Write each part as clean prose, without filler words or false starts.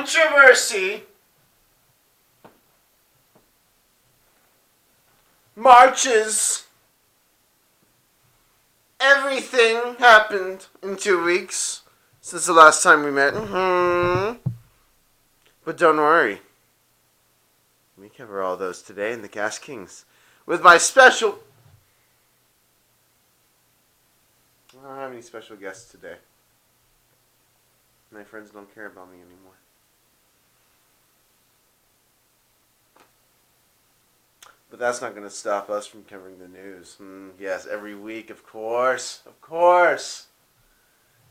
Controversy. Marches. Everything happened in 2 weeks since the last time we met. But don't worry. We cover all those today in the Cast Kings with my special... I don't have any special guests today. My friends don't care about me anymore. But that's not going to stop us from covering the news. Yes, every week, of course. Of course.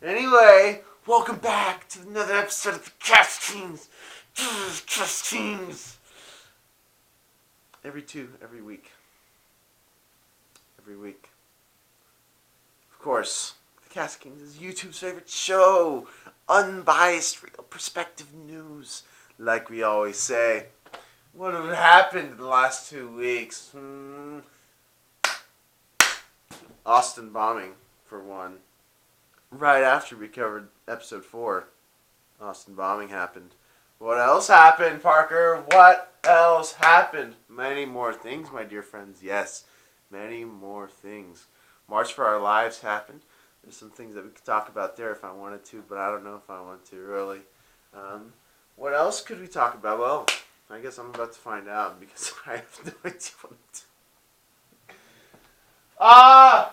Anyway, welcome back to another episode of the Cast Kings. Cast Kings. Every week. Every week. Of course, the Cast Kings is YouTube's favorite show. Unbiased, real perspective news. Like we always say. What have happened in the last 2 weeks? Austin bombing, for one. Right after we covered episode 4, Austin bombing happened. What else happened, Parker? What else happened? Many more things, my dear friends. Yes, many more things. March for Our Lives happened. There's some things that we could talk about there if I wanted to, but I don't know if I want to, really. What else could we talk about? Well, I guess I'm about to find out because I have no idea what I'm doing.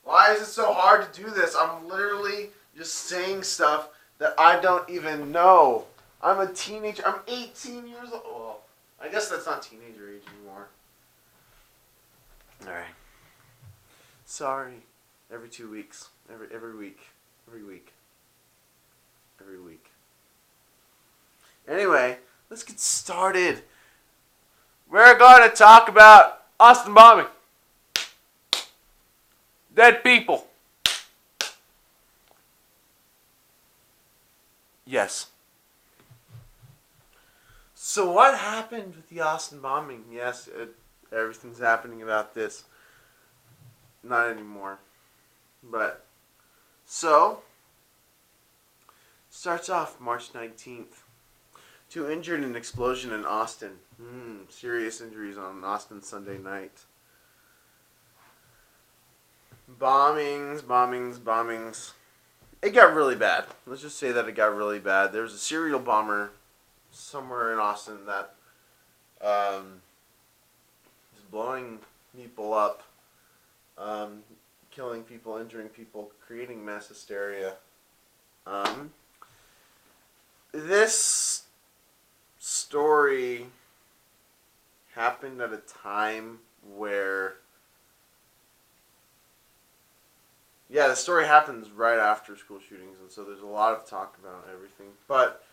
Why is it so hard to do this? I'm literally just saying stuff that I don't even know. I'm a teenager. I'm 18 years old. Well, I guess that's not teenager age anymore. Alright. Sorry. Every 2 weeks. Every week. Every week. Every week. Anyway, let's get started. We're going to talk about Austin bombing. Dead people. Yes. So what happened with the Austin bombing? Yes, everything's happening about this. Not anymore. But, so, starts off March 19th. 2 injured in an explosion in Austin. Serious injuries on Austin Sunday night. Bombings. It got really bad. Let's just say that it got really bad. There was a serial bomber somewhere in Austin that was blowing people up, killing people, injuring people, creating mass hysteria. This story happened at a time where... Yeah, the story happens right after school shootings, and so there's a lot of talk about everything. But,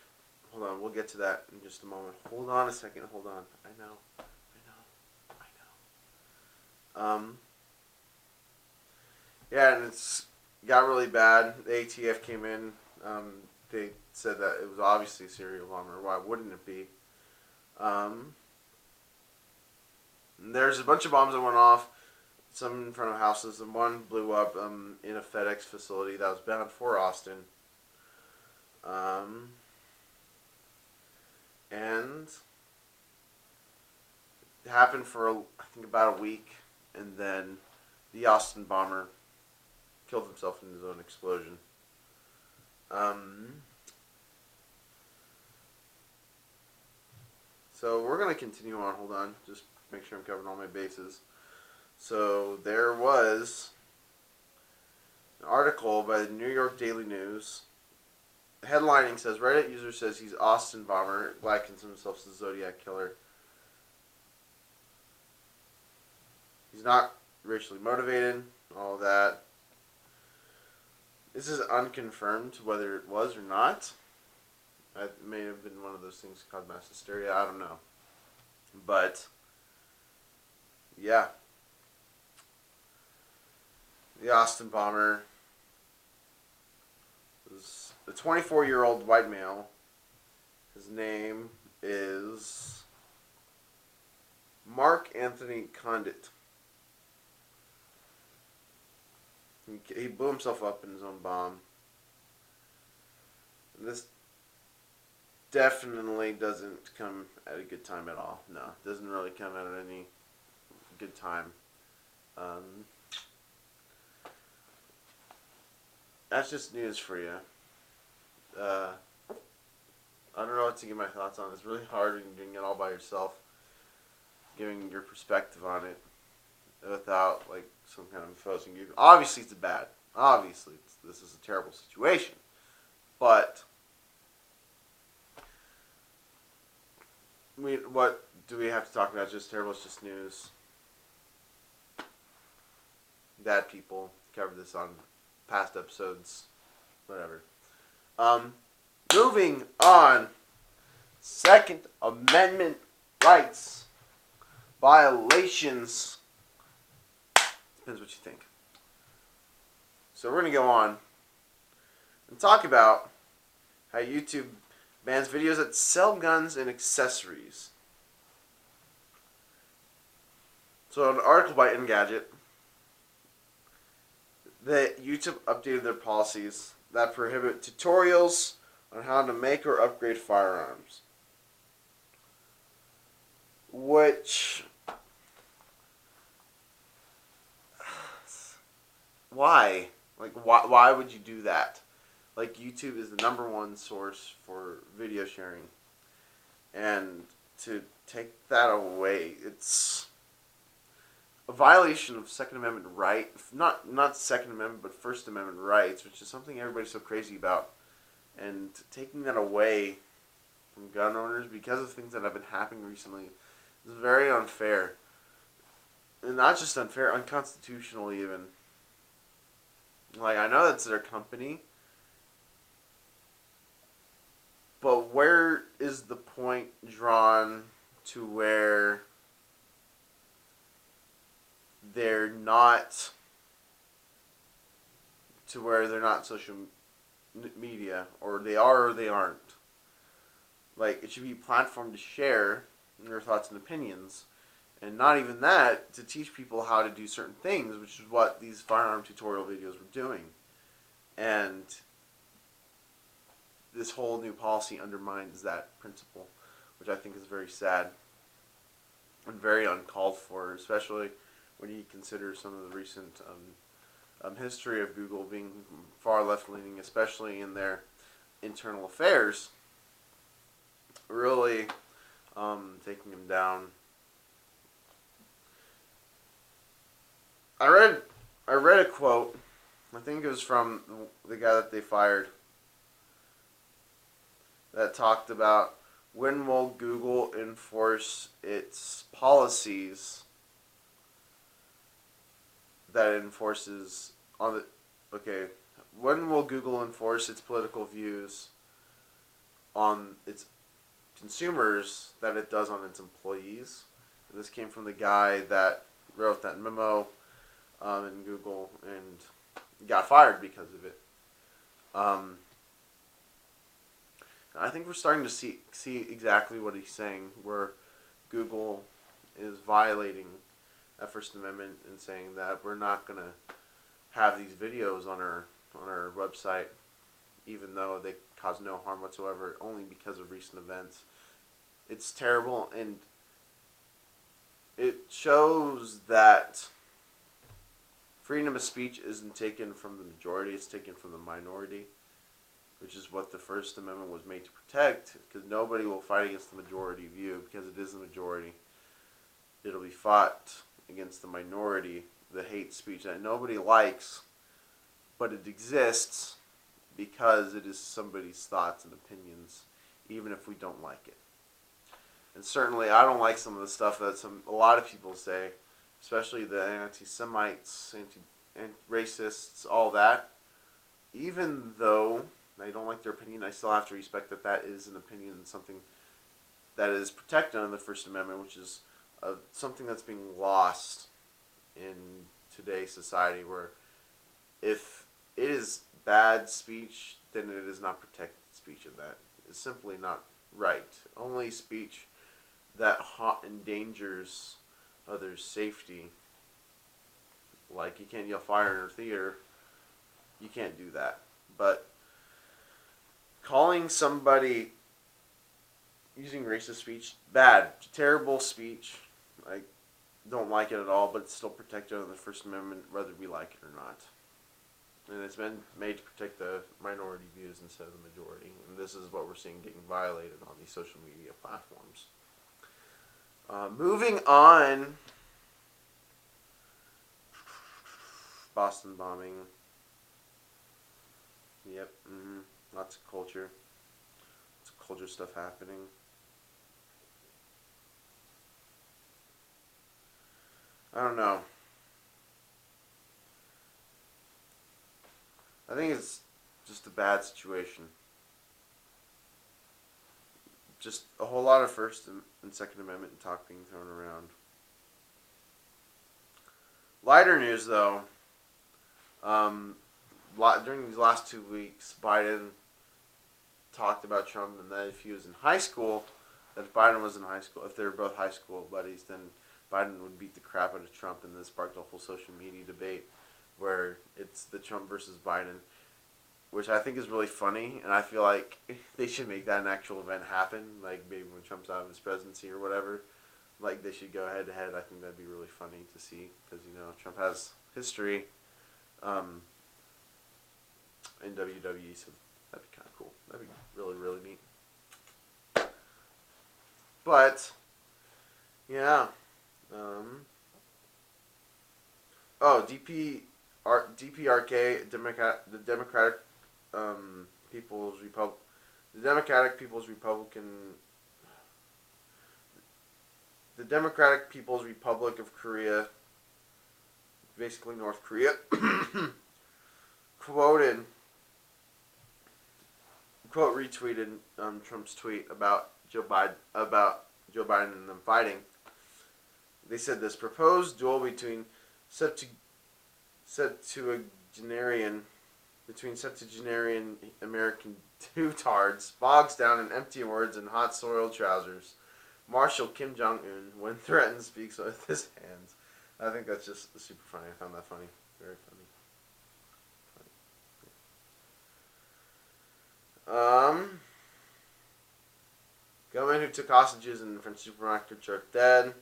hold on, we'll get to that in just a moment. Hold on a second, hold on. I know. Yeah, and it's got really bad. The ATF came in. They said that it was obviously a serial bomber. Why wouldn't it be? There's a bunch of bombs that went off. Some in front of houses, and one blew up in a FedEx facility that was bound for Austin. And it happened for, I think, about a week, and then the Austin bomber killed himself in his own explosion. So we're going to continue on. Hold on. Just make sure I'm covering all my bases. So there was an article by the New York Daily News. The headlining says, Reddit user says he's Austin bomber, likens himself to the Zodiac killer. He's not racially motivated, all of that. This is unconfirmed whether it was or not. It may have been one of those things called mass hysteria, I don't know. But, yeah. The Austin bomber was a 24-year-old white male. His name is Mark Anthony Condit. He blew himself up in his own bomb. This definitely doesn't come at a good time at all. No, it doesn't really come at any good time. Um, that's just news for you. Uh, I don't know what to give my thoughts on. It's really hard when you're doing it all by yourself, giving your perspective on it without like some kind of opposing view. Obviously, it's bad. Obviously, this is a terrible situation. But what do we have to talk about? It's just terrible. It's just news. Bad people. Covered this on past episodes. Whatever. Moving on. Second Amendment rights violations. Depends what you think. So we're going to go on and talk about how YouTube bans videos that sell guns and accessories. So an article by Engadget that YouTube updated their policies that prohibit tutorials on how to make or upgrade firearms. Which... why? Like, why would you do that? Like, YouTube is the #1 source for video sharing. And to take that away, it's a violation of Second Amendment right. Not Second Amendment, but First Amendment rights, which is something everybody's so crazy about. And taking that away from gun owners because of things that have been happening recently is very unfair. And not just unfair, unconstitutional even. Like, I know that's their company, but where is the point drawn to where they're not social media, or they are or they aren't? Like, it should be a platform to share your thoughts and opinions. And not even that, to teach people how to do certain things, which is what these firearm tutorial videos were doing. And this whole new policy undermines that principle, which I think is very sad and very uncalled for, especially when you consider some of the recent history of Google being far left-leaning, especially in their internal affairs, really taking them down. I read a quote. I think it was from the guy that they fired, that talked about when will Google enforce its policies that it enforces on the... Okay, when will Google enforce its political views on its consumers that it does on its employees? And this came from the guy that wrote that memo in Google and got fired because of it. I think we're starting to see exactly what he's saying, where Google is violating that First Amendment and saying that we're not going to have these videos on our website, even though they cause no harm whatsoever, only because of recent events. It's terrible, and it shows that freedom of speech isn't taken from the majority, it's taken from the minority, which is what the First Amendment was made to protect, because nobody will fight against the majority view, because it is the majority. It'll be fought against the minority, the hate speech that nobody likes, but it exists because it is somebody's thoughts and opinions, even if we don't like it. And certainly I don't like some of the stuff that a lot of people say, especially the anti-Semites, anti-racists, all that. Even though I don't like their opinion, I still have to respect that that is an opinion and something that is protected under the First Amendment, which is something that's being lost in today's society, where if it is bad speech, then it is not protected speech, and that is simply not right. Only speech that endangers others' safety, like you can't yell fire in a theater, you can't do that. But calling somebody using racist speech, bad, terrible speech. I don't like it at all, but it's still protected under the First Amendment, whether we like it or not. And it's been made to protect the minority views instead of the majority. And this is what we're seeing getting violated on these social media platforms. Moving on. Boston bombing. Yep. Lots of culture. Lots of culture stuff happening. I don't know. I think it's just a bad situation. Just a whole lot of First and Second Amendment talk being thrown around. Lighter news, though. During these last 2 weeks, Biden talked about Trump, and that if he was in high school, that if Biden was in high school, if they were both high school buddies, then Biden would beat the crap out of Trump, and this sparked a whole social media debate where it's the Trump versus Biden, which I think is really funny, and I feel like they should make that an actual event happen, like maybe when Trump's out of his presidency or whatever. Like, they should go head-to-head. I think that'd be really funny to see, because, Trump has history in WWE, so that'd be kind of cool. That'd be really, really neat. But, yeah. DPRK, the Democratic People's Republic, the Democratic People's Republic of Korea, basically North Korea, retweeted Trump's tweet about Joe Biden and them fighting. They said this proposed duel between septuagenarian American two-tards bogs down in empty words and hot soiled trousers. Marshal Kim Jong-un, when threatened, speaks with his hands. I think that's just super funny. I found that funny. Very funny. Gunmen who took hostages in the French supermarket are dead.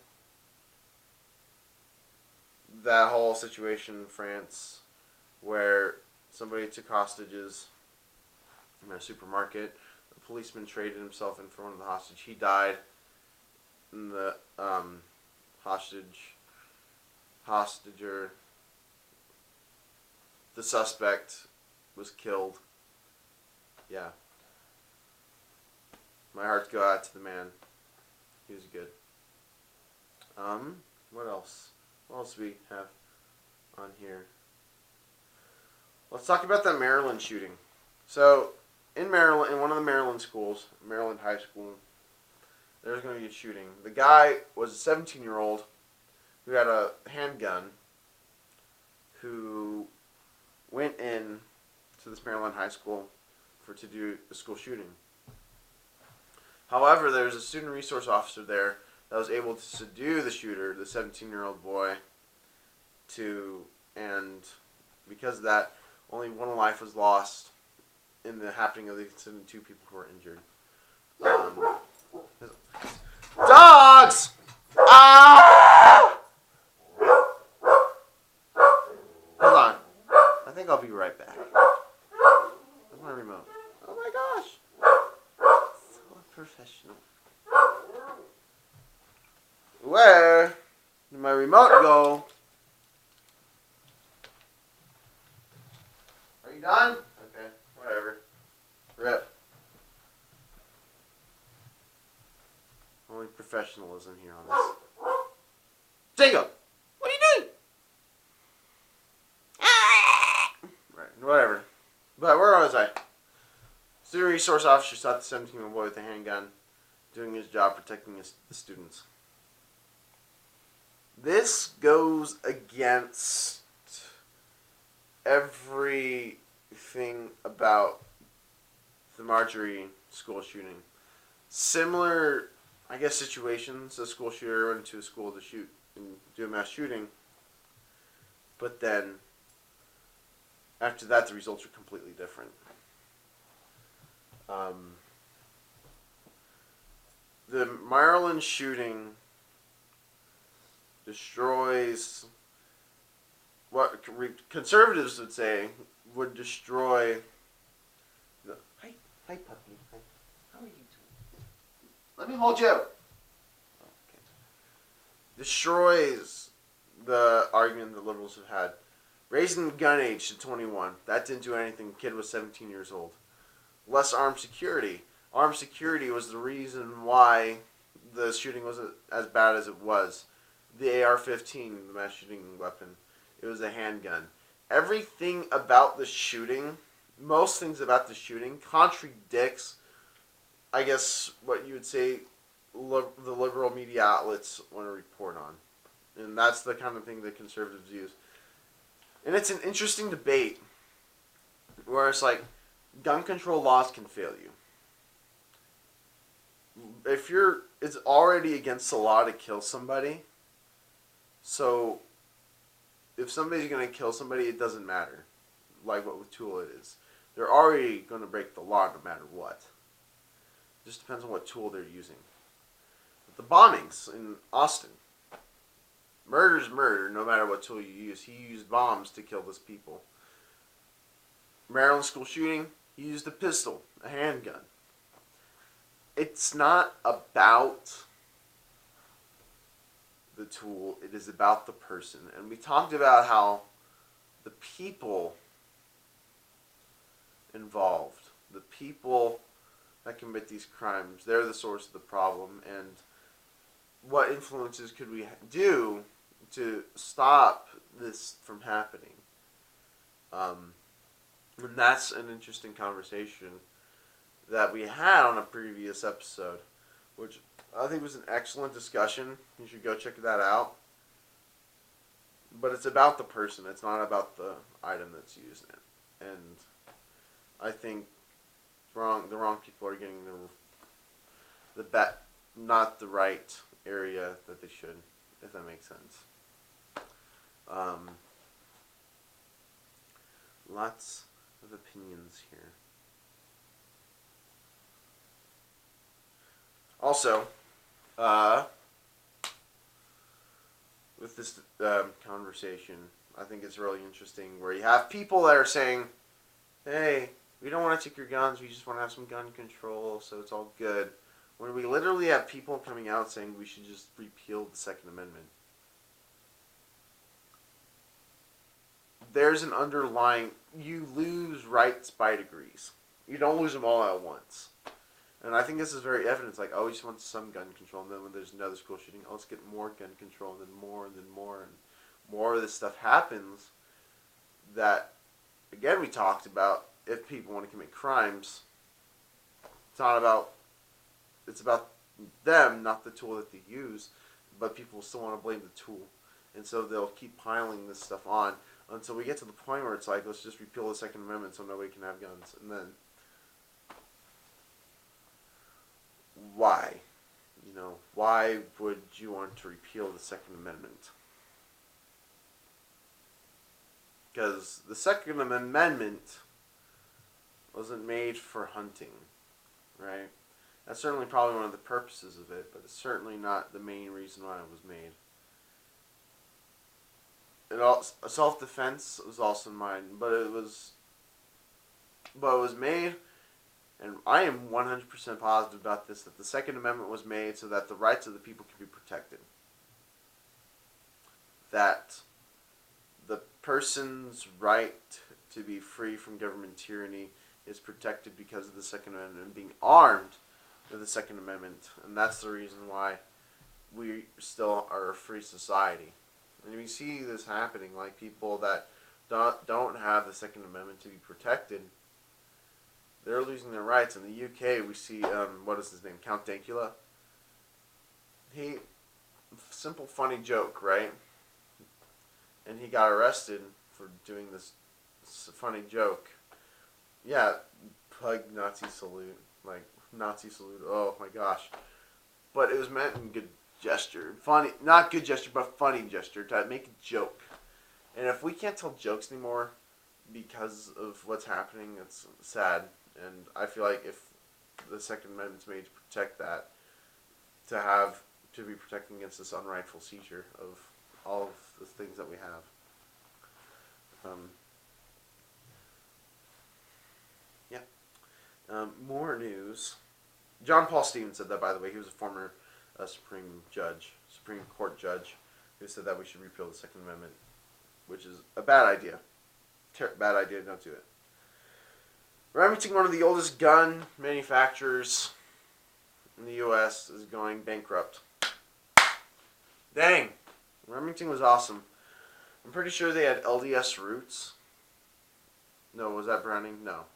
That whole situation in France where somebody took hostages in a supermarket. A policeman traded himself in for one of the hostage. He died. And the hostager, the suspect, was killed. Yeah. My hearts go out to the man. He was good. What else? What else do we have on here? Let's talk about that Maryland shooting. So, in Maryland, in one of the Maryland schools, Maryland High School, there's going to be a shooting. The guy was a 17-year-old who had a handgun who went in to this Maryland high school to do a school shooting. However, there was a student resource officer there that was able to subdue the shooter, the 17-year-old boy, and because of that, only one life was lost in the happening of the incident. 2 people who were injured. Dogs! Ah! Hold on. I think I'll be right back. Where's my remote? Oh my gosh. So professional. Where did my remote go? Are you done? Okay, whatever. Rip. Only professionalism here on this. Jacob! What are you doing? Right, whatever. But where was I? Student resource officer shot the 17-year-old boy with a handgun, doing his job protecting the students. This goes against everything about the Marjorie school shooting. Similar, I guess, situations. A school shooter went into a school to shoot and do a mass shooting. But then, after that, the results are completely different. The Maryland shooting destroys what conservatives would say would destroy the... Hi, puppy. How are you doing? Let me hold you. Okay. Destroys the argument the liberals have had. Raising the gun age to 21. That didn't do anything. The kid was 17 years old. Less armed security. Armed security was the reason why the shooting was as bad as it was. The AR-15, the mass shooting weapon, it was a handgun. Everything about the shooting, most things about the shooting, contradicts, I guess, what you would say the liberal media outlets want to report on. And that's the kind of thing that conservatives use. And it's an interesting debate where it's like, gun control laws can fail you. It's already against the law to kill somebody. So, if somebody's going to kill somebody, it doesn't matter, like what tool it is. They're already going to break the law no matter what. It just depends on what tool they're using. But the bombings in Austin. Murder's murder, no matter what tool you use. He used bombs to kill those people. Maryland school shooting, he used a pistol, a handgun. It's not about the tool, it is about the person. And we talked about how the people involved, the people that commit these crimes, they're the source of the problem. And what influences could we do to stop this from happening? And that's an interesting conversation that we had on a previous episode, which I think was an excellent discussion. You should go check that out. But it's about the person. It's not about the item that's used in it. And I think the wrong people are getting not the right area that they should, if that makes sense. Lots of opinions here. Also, with this conversation, I think it's really interesting where you have people that are saying, hey, we don't want to take your guns, we just want to have some gun control, so it's all good. When we literally have people coming out saying we should just repeal the Second Amendment. There's an underlying, you lose rights by degrees. You don't lose them all at once. And I think this is very evident. It's like, oh, we just want some gun control. And then when there's another school shooting, oh, let's get more gun control. And then more, and then more. And more of this stuff happens that, again, we talked about if people want to commit crimes, it's about them, not the tool that they use. But people still want to blame the tool. And so they'll keep piling this stuff on until we get to the point where it's like, let's just repeal the Second Amendment so nobody can have guns. And then, why? Why would you want to repeal the Second Amendment? Because the Second Amendment wasn't made for hunting, right? That's certainly probably one of the purposes of it, but it's certainly not the main reason why it was made. Self-defense was also in mind, but it was made, and I am 100% positive about this, that the Second Amendment was made so that the rights of the people can be protected. That the person's right to be free from government tyranny is protected because of the Second Amendment and being armed with the Second Amendment. And that's the reason why we still are a free society. And we see this happening, like people that don't have the Second Amendment to be protected, they're losing their rights. In the UK, we see, what is his name, Count Dankula? Simple funny joke, right? And he got arrested for doing this funny joke. Yeah, pug Nazi salute, like Nazi salute, oh my gosh. But it was meant in good gesture. Funny, not good gesture, but funny gesture to make a joke. And if we can't tell jokes anymore because of what's happening, it's sad. And I feel like if the Second Amendment's made to protect that, to be protecting against this unrightful seizure of all of the things that we have. More news. John Paul Stevens said that, by the way. He was a former Supreme Court judge, who said that we should repeal the Second Amendment, which is a bad idea. Bad idea, don't do it. Remington, one of the oldest gun manufacturers in the U.S., is going bankrupt. Dang! Remington was awesome. I'm pretty sure they had LDS roots. No, was that Browning? No.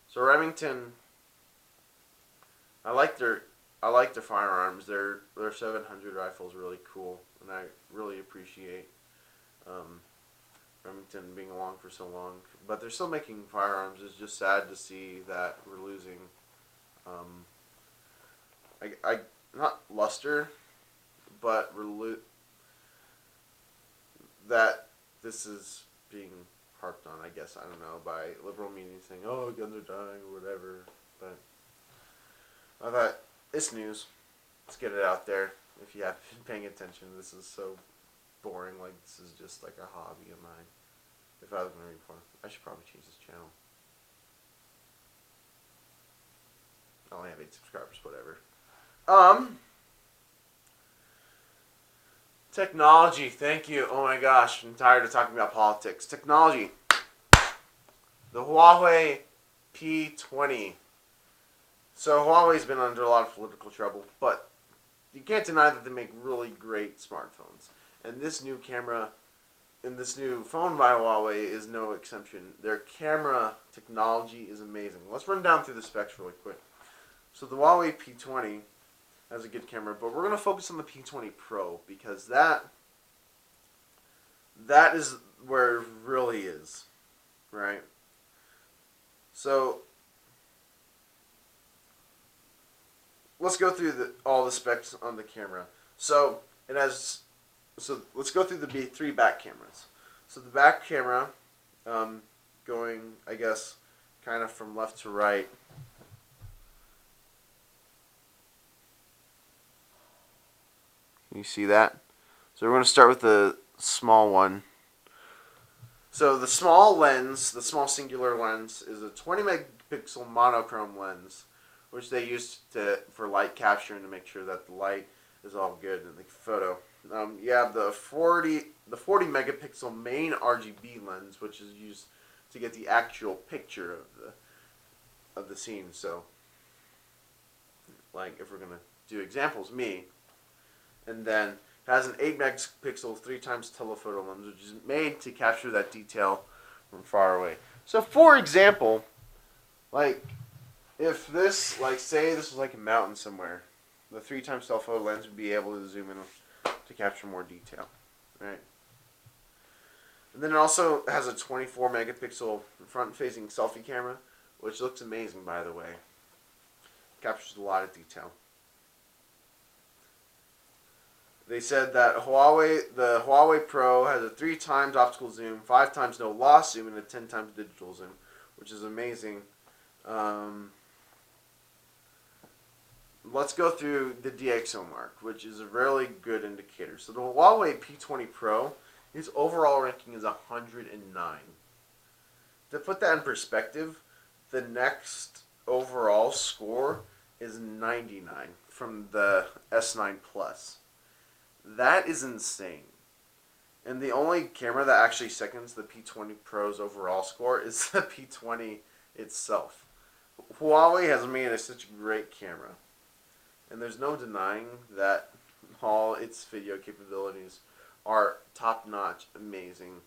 So Remington, I like their firearms. Their 700 rifle is really cool, and I really appreciate Remington being along for so long. But they're still making firearms. It's just sad to see that we're losing. Not luster, but that this is being harped on, I guess, I don't know, by liberal media saying, oh, guns are dying or whatever. But I thought, it's news. Let's get it out there. If you have been paying attention, this is so boring. Like, this is just like a hobby of mine. If I was going to read porn, I should probably change this channel. I only have 8 subscribers, whatever. Technology, thank you. Oh my gosh, I'm tired of talking about politics. Technology. The Huawei P20. So Huawei's been under a lot of political trouble, but you can't deny that they make really great smartphones. And this new camera and this new phone by Huawei is no exception. Their camera technology is amazing. Let's run down through the specs really quick. So the Huawei P20 has a good camera, but we're going to focus on the P20 Pro because that is where it really is, right? So let's go through all the specs on the camera. So let's go through the 3 back cameras. So the back camera, going, I guess, kind of from left to right. Can you see that? So we're going to start with the small one. So the small lens, the small singular lens, is a 20 megapixel monochrome lens, which they use for light capture and to make sure that the light is all good in the photo. You have the 40 megapixel main RGB lens, which is used to get the actual picture of the scene. So, like if we're gonna do examples, and then has an 8 megapixel 3 times telephoto lens, which is made to capture that detail from far away. So, for example, like if this, like say this was like a mountain somewhere, the 3 times telephoto lens would be able to zoom in to capture more detail, right? And then it also has a 24 megapixel front-facing selfie camera, which looks amazing, by the way. Captures a lot of detail. They said that the Huawei Pro has a 3 times optical zoom, 5 times no loss zoom, and a 10 times digital zoom, which is amazing. Let's go through the DxO mark, which is a really good indicator. So the Huawei P20 Pro, its overall ranking is 109. To put that in perspective, the next overall score is 99 from the S9 Plus. That is insane. And the only camera that actually seconds the P20 Pro's overall score is the P20 itself. Huawei has made such a great camera. And there's no denying that all its video capabilities are top-notch, amazing.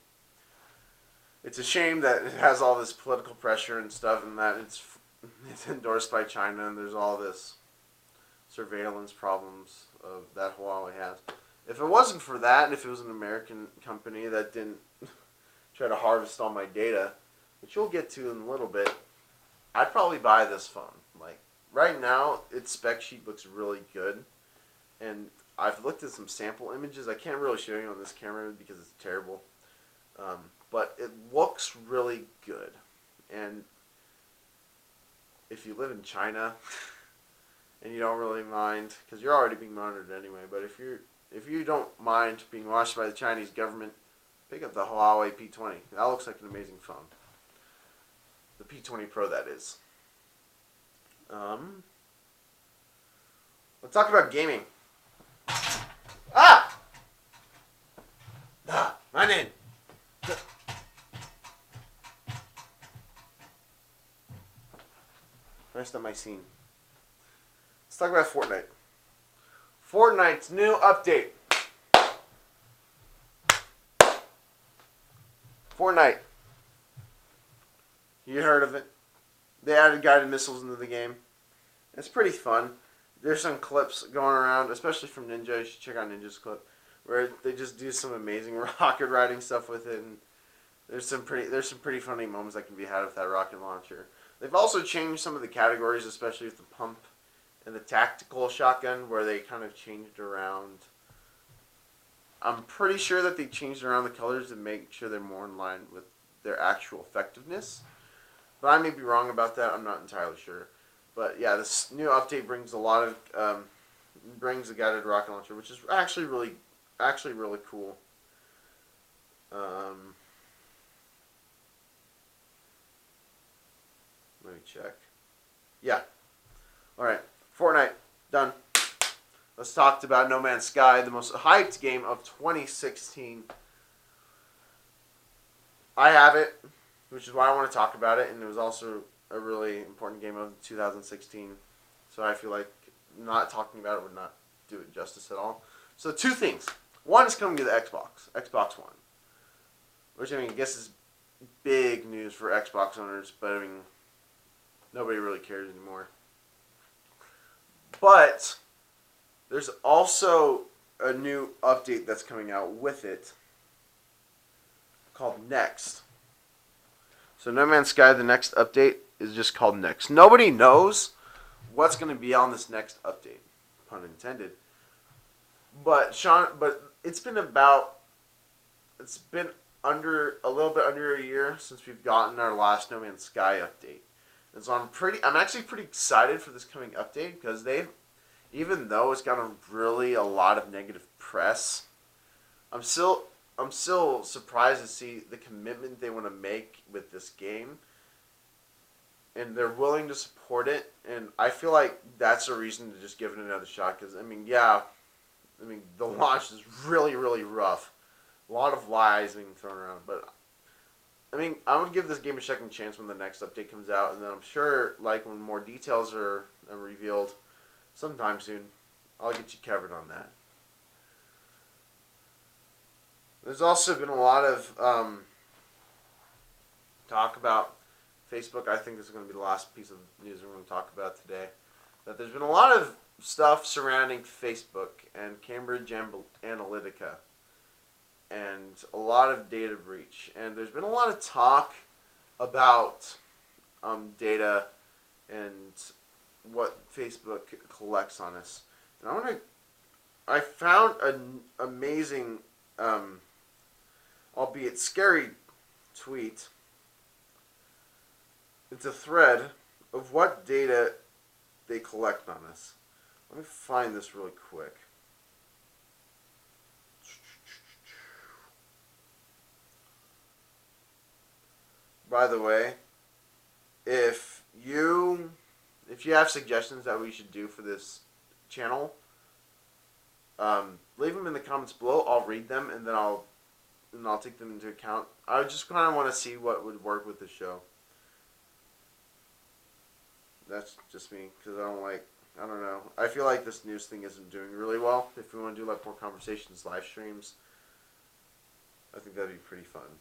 It's a shame that it has all this political pressure and stuff, and that it's endorsed by China, and there's all this surveillance problems that Huawei has. If it wasn't for that, and if it was an American company that didn't try to harvest all my data, which you'll get to in a little bit, I'd probably buy this phone. Like, right now, its spec sheet looks really good, and I've looked at some sample images. I can't really show you on this camera because it's terrible, but it looks really good. And if you live in China, and you don't really mind, because you're already being monitored anyway, but if you don't mind being watched by the Chinese government, pick up the Huawei P20. That looks like an amazing phone. The P20 Pro, that is. Let's talk about gaming. Ah! My name. Rest of my scene. Let's talk about Fortnite. Fortnite's new update. Fortnite. You heard of it? They added guided missiles into the game. It's pretty fun. There's some clips going around, especially from Ninja. You should check out Ninja's clip, where they just do some amazing rocket riding stuff with it. And there's some pretty funny moments that can be had with that rocket launcher. They've also changed some of the categories, especially with the pump and the tactical shotgun, where they kind of changed around. I'm pretty sure that they changed around the colors to make sure they're more in line with their actual effectiveness. But I may be wrong about that. I'm not entirely sure. But yeah, this new update brings a lot of brings a guided rocket launcher, which is actually really cool. Let me check. Yeah. All right. Fortnite done. Let's talk about No Man's Sky, the most hyped game of 2016. I have it, which is why I want to talk about it, and it was also a really important game of 2016. So I feel like not talking about it would not do it justice at all. So two things. One is coming to the Xbox One, which I guess is big news for Xbox owners, but nobody really cares anymore. But there's also a new update that's coming out with it called Next. So No Man's Sky, the next update, is just called Next. Nobody knows what's going to be on this next update, pun intended. But it's been a little bit under a year since we've gotten our last No Man's Sky update. And so I'm actually pretty excited for this coming update, because even though it's gotten really a lot of negative press, I'm still surprised to see the commitment they want to make with this game, and they're willing to support it. And I feel like that's a reason to just give it another shot. Because the launch is really, really rough. A lot of lies being thrown around, but I'm gonna give this game a second chance when the next update comes out, and then I'm sure, like, when more details are revealed sometime soon, I'll get you covered on that. There's also been a lot of talk about Facebook. I think this is going to be the last piece of news we're going to talk about today. That there's been a lot of stuff surrounding Facebook and Cambridge Analytica, and a lot of data breach. And there's been a lot of talk about data and what Facebook collects on us. And I found an amazing, albeit scary, tweet. It's a thread of what data they collect on us. Let me find this really quick. By the way, if you have suggestions that we should do for this channel, leave them in the comments below. I'll read them, and then I'll take them into account. I just kind of want to see what would work with the show. That's just me, because I don't know. I feel like this news thing isn't doing really well. If we want to do like more conversations, live streams, I think that'd be pretty fun.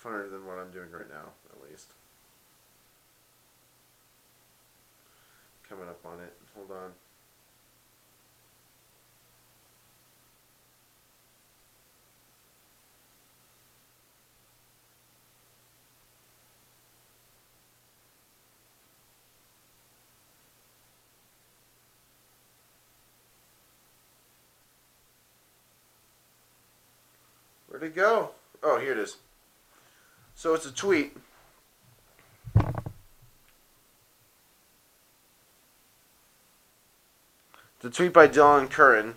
Funner than what I'm doing right now, at least. Coming up on it. Hold on. Where'd it go? Oh, here it is. So it's a tweet. The tweet by Dylan Curran.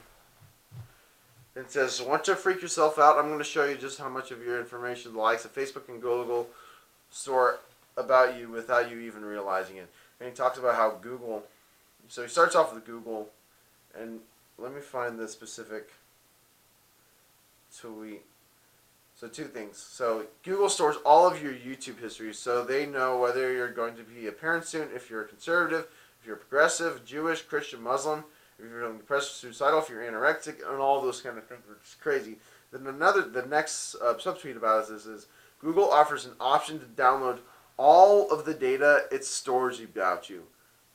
It says, "Want to freak yourself out? I'm going to show you just how much of your information the likes of Facebook and Google store about you without you even realizing it." And he talks about how Google... So he starts off with Google, and let me find the specific tweet. So 2 things. So Google stores all of your YouTube history, so they know whether you're going to be a parent soon, if you're a conservative, if you're progressive, Jewish, Christian, Muslim, if you're feeling depressed or suicidal, if you're anorexic, and all those kind of things, which is crazy. Then the next subtweet about this is, Google offers an option to download all of the data it stores about you.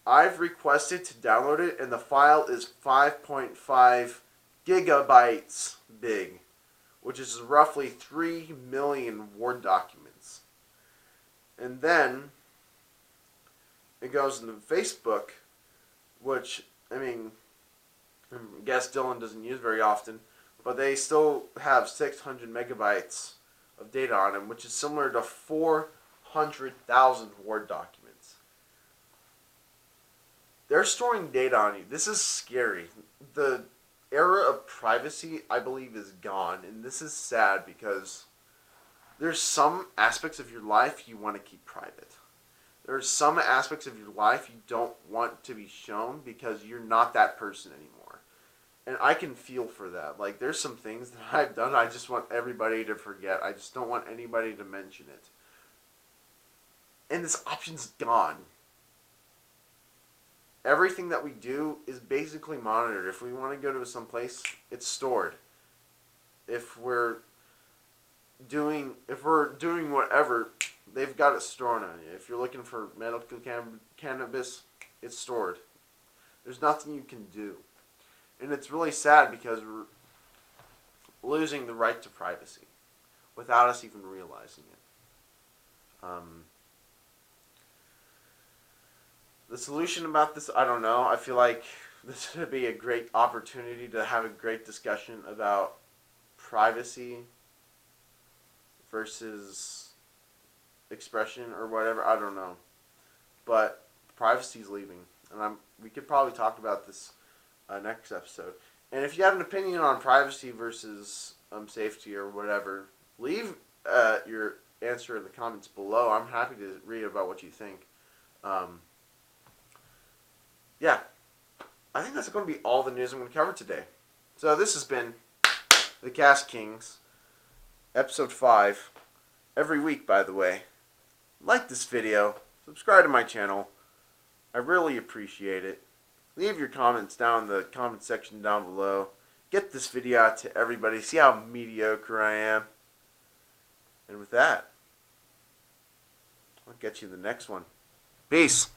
I've requested to download it, and the file is 5.5 gigabytes big, which is roughly 3 million Word documents. And then it goes into Facebook, which, I mean, I guess Dylan doesn't use very often, but they still have 600 megabytes of data on them, which is similar to 400,000 Word documents. They're storing data on you. This is scary. The era of privacy, I believe, is gone, and this is sad because there's some aspects of your life you want to keep private. There's some aspects of your life you don't want to be shown because you're not that person anymore. And I can feel for that. Like, there's some things that I've done I just want everybody to forget. I just don't want anybody to mention it. And this option's gone. Everything that we do is basically monitored. If we want to go to some place, it's stored. If we're doing whatever, they've got it stored on you. If you're looking for medical cannabis, it's stored. There's nothing you can do. And it's really sad because we're losing the right to privacy without us even realizing it. The solution about this, I don't know. I feel like this would be a great opportunity to have a great discussion about privacy versus expression or whatever. I don't know. But privacy is leaving. And we could probably talk about this next episode. And if you have an opinion on privacy versus safety or whatever, leave your answer in the comments below. I'm happy to read about what you think. Yeah, I think that's going to be all the news I'm going to cover today. So this has been The Cast Kings, Episode 5. Every week, by the way. Like this video. Subscribe to my channel. I really appreciate it. Leave your comments down in the comment section down below. Get this video out to everybody. See how mediocre I am. And with that, I'll get you in the next one. Peace.